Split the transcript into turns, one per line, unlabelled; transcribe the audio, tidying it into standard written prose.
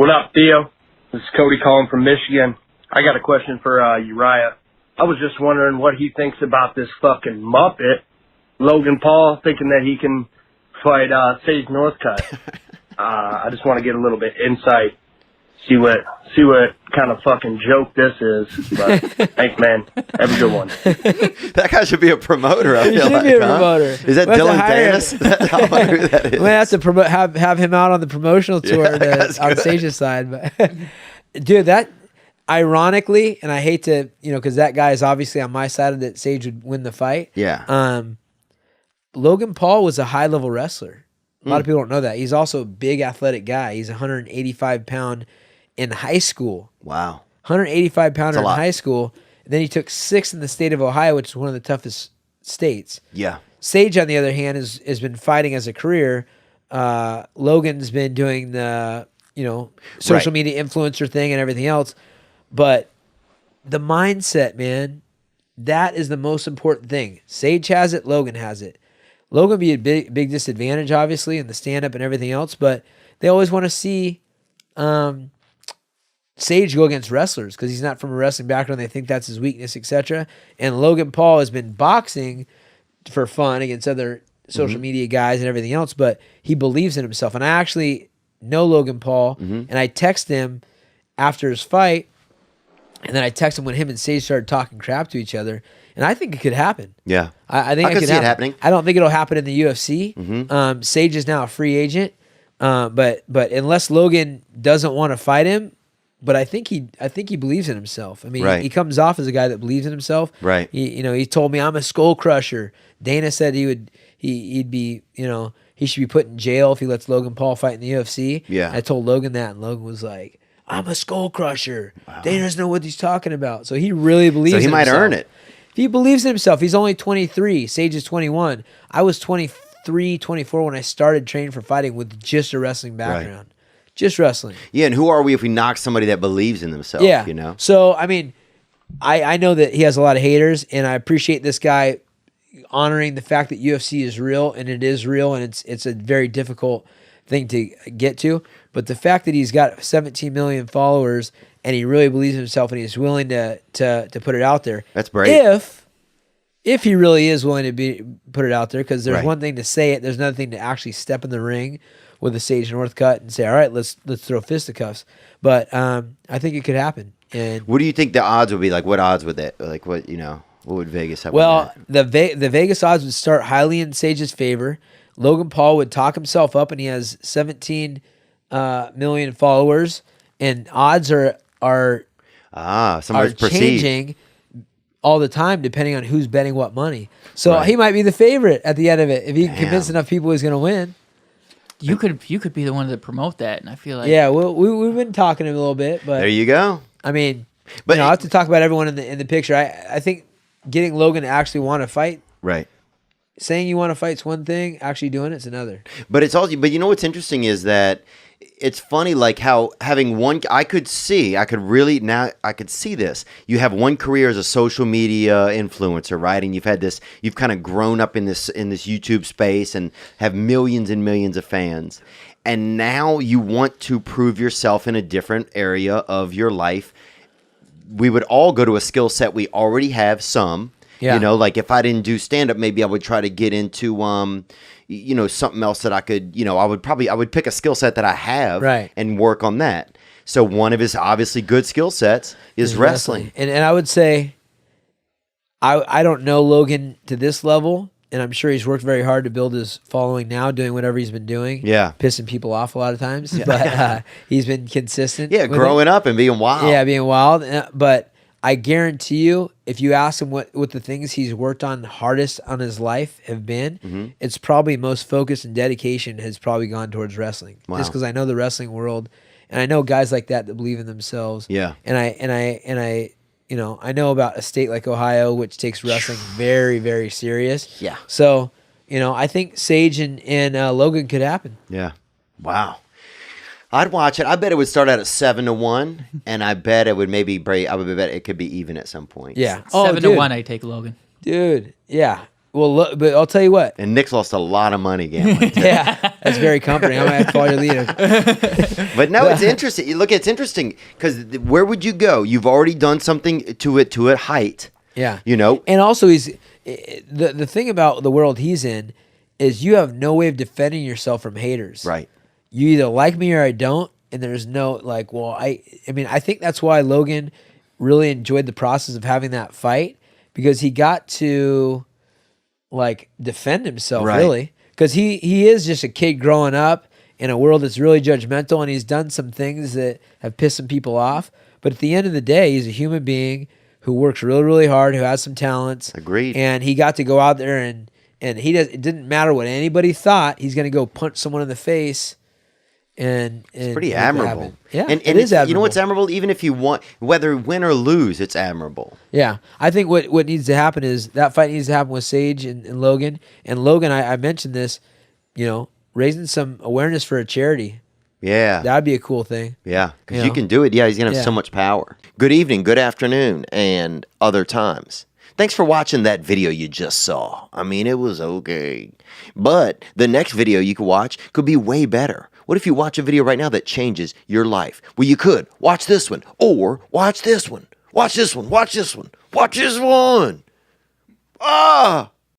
What up, Theo? This is Cody calling from Michigan. I got a question for Urijah. I was just wondering what he thinks about this fucking Muppet, Logan Paul, thinking that he can fight Sage Northcutt. I just want to get a little bit insight, see what kind of fucking joke this is. But thanks, man. Have a good one.
That guy should be a promoter. I feel like,
be a promoter.
Is that Dylan Dennis? I wonder who that is.
We have to have him out on the promotional tour on Sage's side. But dude, that ironically, and I hate to, because that guy is obviously on my side of that Sage would win the fight.
Yeah.
Logan Paul was a high level wrestler. A lot of people don't know that. He's also a big athletic guy. He's 185 pound in high school.
Wow.
185 pounder in high school. And then he took 6th in the state of Ohio, which is one of the toughest states.
Yeah.
Sage, on the other hand, has been fighting as a career. Logan's been doing the social media influencer thing and everything else. But the mindset, man, that is the most important thing. Sage has it. Logan has it. Logan would be a big disadvantage, obviously, in the stand-up and everything else, but they always want to see Sage go against wrestlers because he's not from a wrestling background. They think that's his weakness, etc. And Logan Paul has been boxing for fun against other social media guys and everything else, but he believes in himself. And I actually know Logan Paul, and I text him after his fight, and then I text him when him and Sage started talking crap to each other. And I think it could happen.
Yeah.
I think
I could see it happening.
I don't think it'll happen in the UFC. Sage is now a free agent. But unless Logan doesn't want to fight him, but I think he believes in himself. I mean, he comes off as a guy that believes in himself.
Right.
He told me I'm a skull crusher. Dana said he'd be, he should be put in jail if he lets Logan Paul fight in the UFC.
Yeah.
I told Logan that, and Logan was like, I'm a skull crusher. Wow. Dana doesn't know what he's talking about. So he really believes in himself.
So he might earn it.
If he believes in himself, he's only 23. Sage is 21. I was 23, 24 when I started training for fighting with just a wrestling background. Right. Just wrestling.
Yeah, and who are we if we knock somebody that believes in themselves?
Yeah. So, I mean, I know that he has a lot of haters, and I appreciate this guy honoring the fact that UFC is real, and it is real, and it's a very difficult thing to get to. But the fact that he's got 17 million followers and he really believes in himself and he's willing to put it out there.
That's brave.
If he really is willing to put it out there, because there's one thing to say it, there's another thing to actually step in the ring with a Sage Northcutt and say, all right, let's throw fisticuffs. But I think it could happen. And
what do you think the odds would be? Like, what odds would that? Like, what would Vegas have?
Well, the Vegas odds would start highly in Sage's favor. Logan Paul would talk himself up, and he has 17 million followers, and odds are changing all the time depending on who's betting what money. So he might be the favorite at the end of it if he can convince enough people he's going to win.
You could be the one to promote that, and I feel like
we've been talking to him a little bit, but
there you go.
I mean, but I have to talk about everyone in the picture. I think getting Logan to actually want to fight,
right?
Saying you want to fight's one thing, actually doing it's another.
But it's also, but you know what's interesting is that it's funny, like how having one, I could see this. You have one career as a social media influencer, right? And you've kind of grown up in this YouTube space and have millions and millions of fans. And now you want to prove yourself in a different area of your life. We would all go to a skill set we already have some. Yeah. Like if I didn't do stand-up, maybe I would try to get into, something else that I could, I would pick a skill set that I have and work on that. So one of his obviously good skill sets is wrestling.
And I would say, I don't know Logan to this level, and I'm sure he's worked very hard to build his following now, doing whatever he's been doing. Yeah. Pissing people off a lot of times, but he's been consistent.
Yeah, growing up and being wild.
Yeah, being wild. But I guarantee you, if you ask him what the things he's worked on hardest on his life have been, it's probably most focus and dedication has probably gone towards wrestling. Wow. Just because I know the wrestling world, and I know guys like that believe in themselves. Yeah. And I know about a state like Ohio, which takes wrestling very, very serious. Yeah. So, I think Sage and Logan could happen.
Yeah. Wow. I'd watch it. I bet it would start out at 7-1, and I bet it would maybe break. I would bet it could be even at some point.
Yeah,
7-1. I take Logan.
Dude, yeah. Well, but I'll tell you what.
And Nick's lost a lot of money gambling.
Yeah. That's very comforting. I might have to follow your lead.
But no, it's interesting. Look, it's interesting because where would you go? You've already done something to it height.
Yeah.
You know?
And also, the thing about the world he's in is you have no way of defending yourself from haters.
Right.
You either like me or I don't, and there's no like, well, I mean, I think that's why Logan really enjoyed the process of having that fight, because he got to like defend himself,
Right.
really, because he is just a kid growing up in a world that's really judgmental, and he's done some things that have pissed some people off. But at the end of the day, he's a human being who works really, really hard, who has some talents.
Agreed.
And he got to go out there and it didn't matter what anybody thought. He's going to go punch someone in the face. And
It's pretty
make that
admirable.
happen. Yeah,
and
it is admirable.
You know what's admirable? Even if you want, whether win or lose, it's admirable.
Yeah, I think what needs to happen is that fight needs to happen with Sage and Logan. And Logan, I mentioned this, raising some awareness for a charity.
Yeah.
That'd be a cool thing.
Yeah, because
You
you
know?
can do it. Yeah, he's going to have
Yeah.
so much power. Good evening, good afternoon, and other times. Thanks for watching that video you just saw. I mean, it was okay. But the next video you could watch could be way better. What if you watch a video right now that changes your life? Well, you could. Watch this one. Or watch this one. Watch this one. Watch this one. Watch this one. Ah!